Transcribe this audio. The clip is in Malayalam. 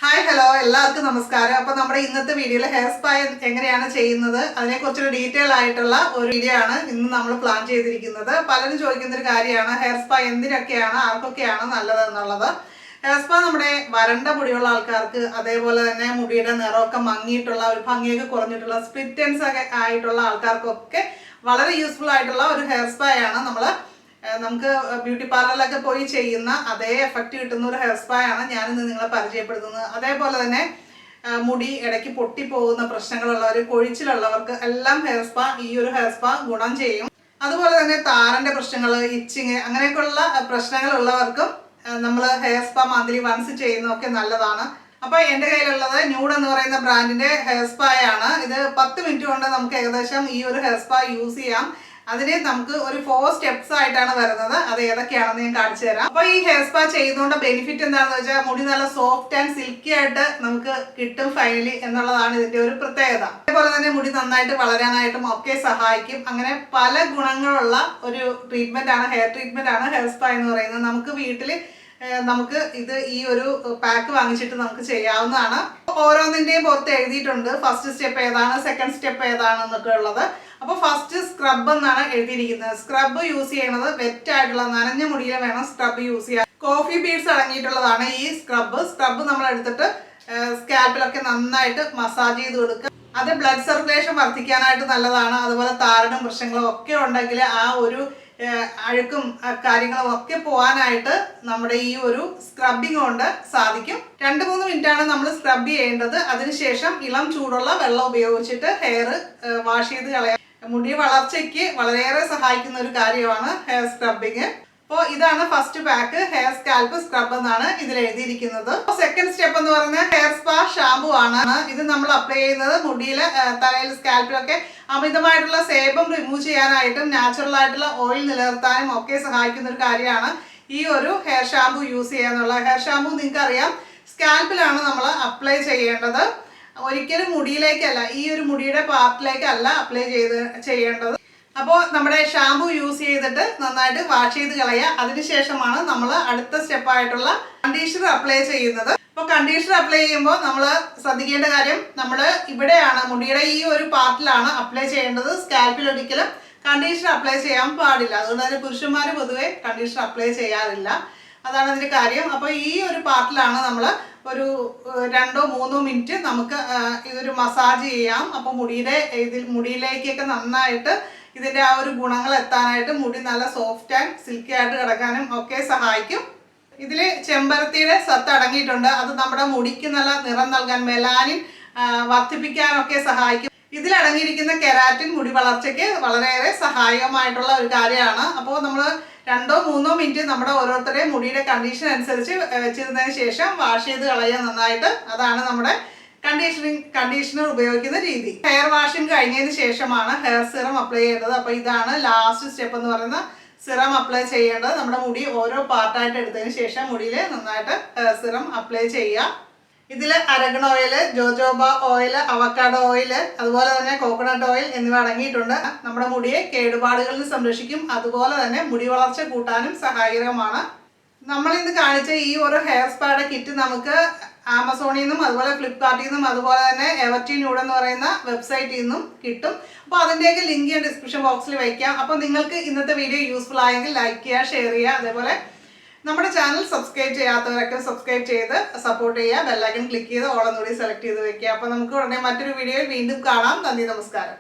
ഹായ് ഹലോ എല്ലാവർക്കും നമസ്കാരം. അപ്പോൾ നമ്മുടെ ഇന്നത്തെ വീഡിയോയിൽ ഹെയർ സ്പാ എങ്ങനെയാണ് ചെയ്യുന്നത് അതിനെക്കുറിച്ചൊരു ഡീറ്റെയിൽ ആയിട്ടുള്ള ഒരു വീഡിയോ ആണ് ഇന്ന് നമ്മൾ പ്ലാൻ ചെയ്തിരിക്കുന്നത്. പലരും ചോദിക്കുന്ന ഒരു കാര്യമാണ് ഹെയർ സ്പാ എന്തിനൊക്കെയാണ് ആർക്കൊക്കെയാണ് നല്ലത് എന്നുള്ളത്. ഹെയർ സ്പാ നമ്മുടെ വരണ്ട മുടിയുള്ള ആൾക്കാർക്ക്, അതേപോലെ തന്നെ മുടിയുടെ നിറമൊക്കെ മങ്ങിയിട്ടുള്ള ഒരു ഭംഗിയൊക്കെ കുറഞ്ഞിട്ടുള്ള സ്പ്ലിറ്റ് എൻഡ്സ് ഒക്കെ ആയിട്ടുള്ള ആൾക്കാർക്കൊക്കെ വളരെ യൂസ്ഫുൾ ആയിട്ടുള്ള ഒരു ഹെയർ സ്പാ ആണ്. നമുക്ക് ബ്യൂട്ടി പാർലറിലൊക്കെ പോയി ചെയ്യുന്ന അതേ എഫക്റ്റ് കിട്ടുന്ന ഒരു ഹെയർ സ്പാ ആണ് ഞാനിന്ന് നിങ്ങളെ പരിചയപ്പെടുത്തുന്നത്. അതേപോലെ തന്നെ മുടി ഇടയ്ക്ക് പൊട്ടിപ്പോകുന്ന പ്രശ്നങ്ങളുള്ളവർ, കൊഴിച്ചിലുള്ളവർക്ക് എല്ലാം ഈ ഒരു ഹെയർ സ്പാ ഗുണം ചെയ്യും. അതുപോലെ തന്നെ താരന്റെ പ്രശ്നങ്ങൾ, ഇച്ചിങ് അങ്ങനെയൊക്കെയുള്ള പ്രശ്നങ്ങളുള്ളവർക്കും നമ്മൾ ഹെയർ സ്പാ മന്ത്ലി വൺസ് ചെയ്യുന്നതൊക്കെ നല്ലതാണ്. അപ്പോൾ എൻ്റെ കയ്യിലുള്ളത് ന്യൂഡ് എന്ന് പറയുന്ന ബ്രാൻഡിന്റെ ഹെയർ സ്പാ ആണ്. ഇത് 10 മിനിറ്റ് കൊണ്ട് നമുക്ക് ഏകദേശം ഈ ഒരു ഹെയർ സ്പാ യൂസ് ചെയ്യാം. അതിന് നമുക്ക് ഒരു 4 സ്റ്റെപ്സ് ആയിട്ടാണ് വരുന്നത്. അത് ഏതൊക്കെയാണെന്ന് ഞാൻ കാണിച്ചു തരാം. അപ്പോൾ ഈ ഹെയർ സ്പാ ചെയ്യുന്നതുകൊണ്ട് ബെനിഫിറ്റ് എന്താണെന്ന് വെച്ചാൽ മുടി നല്ല സോഫ്റ്റ് ആൻഡ് സിൽക്കി ആയിട്ട് നമുക്ക് കിട്ടും ഫൈനലി എന്നുള്ളതാണ് ഇതിന്റെ ഒരു പ്രത്യേകത. അതേപോലെ തന്നെ മുടി നന്നായിട്ട് വളരാനായിട്ടും ഒക്കെ സഹായിക്കും. അങ്ങനെ പല ഗുണങ്ങളുള്ള ഒരു ട്രീറ്റ്മെന്റ് ആണ്, ഹെയർ ട്രീറ്റ്മെന്റ് ആണ് ഹെയർ സ്പാ എന്ന് പറയുന്നത്. നമുക്ക് ഈ ഒരു പാക്ക് വാങ്ങിച്ചിട്ട് നമുക്ക് ചെയ്യാവുന്നതാണ്. ഓരോന്നിന്റെയും പുറത്ത് എഴുതിയിട്ടുണ്ട് ഫസ്റ്റ് സ്റ്റെപ്പ് ഏതാണ്, സെക്കൻഡ് സ്റ്റെപ്പ് ഏതാണെന്നൊക്കെ ഉള്ളത്. അപ്പോൾ ഫസ്റ്റ് സ്ക്രബ് എന്നാണ് എഴുതിയിരിക്കുന്നത്. സ്ക്രബ് യൂസ് ചെയ്യണത് വെറ്റ് ആയിട്ടുള്ള നനഞ്ഞ മുടിയിൽ വേണം സ്ക്രബ് യൂസ് ചെയ്യാൻ. കോഫി ബീഡ്സ് അടങ്ങിയിട്ടുള്ളതാണ് ഈ സ്ക്രബ് നമ്മൾ എടുത്തിട്ട് സ്കാൽപ്പിലൊക്കെ നന്നായിട്ട് മസാജ് ചെയ്ത് കൊടുക്കുക. അത് ബ്ലഡ് സർക്കുലേഷൻ വർദ്ധിക്കാനായിട്ട് നല്ലതാണ്. അതുപോലെ താരനും പ്രശ്നങ്ങളും ഒക്കെ ഉണ്ടെങ്കിൽ ആ ഒരു അഴുക്കും കാര്യങ്ങളും ഒക്കെ പോകാനായിട്ട് നമ്മുടെ ഈ ഒരു സ്ക്രബിങ് കൊണ്ട് സാധിക്കും. 2-3 മിനിറ്റാണ് നമ്മൾ സ്ക്രബ് ചെയ്യേണ്ടത്. അതിനുശേഷം ഇളം ചൂടുള്ള വെള്ളം ഉപയോഗിച്ചിട്ട് ഹെയർ വാഷ് ചെയ്ത് കളയാം. മുടി വളർച്ചയ്ക്ക് വളരെയേറെ സഹായിക്കുന്ന ഒരു കാര്യമാണ് ഹെയർ സ്ക്രബിങ്. അപ്പോൾ ഇതാണ് first pack, hair scalp scrub എന്നാണ് ഇതിൽ എഴുതിയിരിക്കുന്നത്. സെക്കൻഡ് സ്റ്റെപ്പ് എന്ന് പറയുന്നത് ഹെയർ സ്പാ ഷാമ്പു ആണ്. ഇത് നമ്മൾ അപ്ലൈ ചെയ്യുന്നത് മുടിയിൽ, തലയിൽ, സ്കാൽപ്പിലൊക്കെ അമിതമായിട്ടുള്ള സേബം റിമൂവ് ചെയ്യാനായിട്ടും നാച്ചുറൽ ആയിട്ടുള്ള ഓയിൽ നിലനിർത്താനും ഒക്കെ സഹായിക്കുന്ന ഒരു കാര്യമാണ് ഈ ഒരു ഹെയർ ഷാമ്പു യൂസ് ചെയ്യാന്നുള്ള. ഹെയർ ഷാമ്പു നിങ്ങൾക്ക് അറിയാം സ്കാൽപ്പിലാണ് നമ്മൾ അപ്ലൈ ചെയ്യേണ്ടത്. ഒരിക്കലും മുടിയിലേക്കല്ല, ഈ ഒരു മുടിയുടെ പാർട്ടിലേക്കല്ല അപ്ലൈ ചെയ്യേണ്ടത്. അപ്പോൾ നമ്മുടെ ഷാമ്പു യൂസ് ചെയ്തിട്ട് നന്നായിട്ട് വാഷ് ചെയ്ത് കളയുക. അതിനുശേഷമാണ് നമ്മൾ അടുത്ത സ്റ്റെപ്പായിട്ടുള്ള കണ്ടീഷണർ അപ്ലൈ ചെയ്യുന്നത്. അപ്പോൾ കണ്ടീഷണർ അപ്ലൈ ചെയ്യുമ്പോൾ നമ്മൾ ശ്രദ്ധിക്കേണ്ട കാര്യം, നമ്മൾ ഇവിടെയാണ് മുടിയുടെ ഈ ഒരു പാർട്ടിലാണ് അപ്ലൈ ചെയ്യേണ്ടത്. സ്കാൽപ്പിൽ ഒരിക്കലും കണ്ടീഷണർ അപ്ലൈ ചെയ്യാൻ പാടില്ല. അതുകൊണ്ട് തന്നെ പുരുഷന്മാർ പൊതുവെ കണ്ടീഷണർ അപ്ലൈ ചെയ്യാറില്ല. അതാണ് അതിൻ്റെ കാര്യം. അപ്പോൾ ഈ ഒരു പാർട്ടിലാണ് നമ്മൾ ഒരു 2-3 മിനിറ്റ് നമുക്ക് ഇതൊരു മസാജ് ചെയ്യാം. അപ്പോൾ മുടിയിലേക്കൊക്കെ നന്നായിട്ട് ഇതിൻ്റെ ആ ഒരു ഗുണങ്ങൾ എത്താനായിട്ട് മുടി നല്ല സോഫ്റ്റ് ആൻഡ് സിൽക്കി ആയിട്ട് കിടക്കാനും ഒക്കെ സഹായിക്കും. ഇതിൽ ചെമ്പരത്തിയുടെ സത്ത് അടങ്ങിയിട്ടുണ്ട്. അത് നമ്മുടെ മുടിക്ക് നല്ല നിറം നൽകാൻ, മെലാനിൻ വർദ്ധിപ്പിക്കാനൊക്കെ സഹായിക്കും. ഇതിലടങ്ങിയിരിക്കുന്ന കെരാറ്റിൻ മുടി വളർച്ചയ്ക്ക് വളരെയേറെ സഹായകമായിട്ടുള്ള ഒരു കാര്യമാണ്. അപ്പോൾ നമ്മൾ 2-3 മിനിറ്റ് നമ്മുടെ ഓരോരുത്തരുടെയും മുടിയുടെ കണ്ടീഷൻ അനുസരിച്ച് വെച്ചിരുന്നതിന് ശേഷം വാഷ് ചെയ്ത് കളയുക നന്നായിട്ട്. അതാണ് നമ്മുടെ കണ്ടീഷണർ ഉപയോഗിക്കുന്ന രീതി. ഹെയർ വാഷിംഗ് കഴിഞ്ഞതിന് ശേഷമാണ് ഹെയർ സിറം അപ്ലൈ ചെയ്യേണ്ടത്. അപ്പോൾ ഇതാണ് ലാസ്റ്റ് സ്റ്റെപ്പ് എന്ന് പറയുന്ന സിറം അപ്ലൈ ചെയ്യേണ്ടത്. നമ്മുടെ മുടി ഓരോ പാർട്ടായിട്ട് എടുത്തതിന് ശേഷം മുടിയിൽ നന്നായിട്ട് ഹെയർ സിറം അപ്ലൈ ചെയ്യുക. ഇതിൽ argan oil, jojoba oil, avocado oil, അതുപോലെ തന്നെ കോക്കനട്ട് ഓയിൽ എന്നിവ അടങ്ങിയിട്ടുണ്ട്. നമ്മുടെ മുടിയെ കേടുപാടുകളിൽ സംരക്ഷിക്കും. അതുപോലെ തന്നെ മുടി വളർച്ച കൂട്ടാനും സഹായകരമാണ്. നമ്മൾ ഇന്ന് കാണിച്ച ഈ ഒരു ഹെയർ സ്പായുടെ കിറ്റ് നമുക്ക് ആമസോണിൽ നിന്നും അതുപോലെ ഫ്ലിപ്കാർട്ടിൽ നിന്നും അതുപോലെ തന്നെ NEUD എന്ന് പറയുന്ന വെബ്സൈറ്റിൽ നിന്നും കിട്ടും. അപ്പോൾ അതിൻ്റെയൊക്കെ ലിങ്ക് ഞാൻ ഡിസ്ക്രിപ്ഷൻ ബോക്സിൽ വയ്ക്കാം. അപ്പോൾ നിങ്ങൾക്ക് ഇന്നത്തെ വീഡിയോ യൂസ്ഫുൾ ആയെങ്കിൽ ലൈക്ക് ചെയ്യുക, ഷെയർ ചെയ്യുക. അതേപോലെ നമ്മുടെ ചാനൽ സബ്സ്ക്രൈബ് ചെയ്യാത്തവരൊക്കെ സബ്സ്ക്രൈബ് ചെയ്ത് സപ്പോർട്ട് ചെയ്യുക. ബെല്ലൈക്കൺ ക്ലിക്ക് ചെയ്ത് ഓളെന്നുകൂടി സെലക്ട് ചെയ്ത് വെക്കുക. അപ്പോൾ നമുക്ക് ഉടനെ മറ്റൊരു വീഡിയോയിൽ വീണ്ടും കാണാം. നന്ദി, നമസ്കാരം.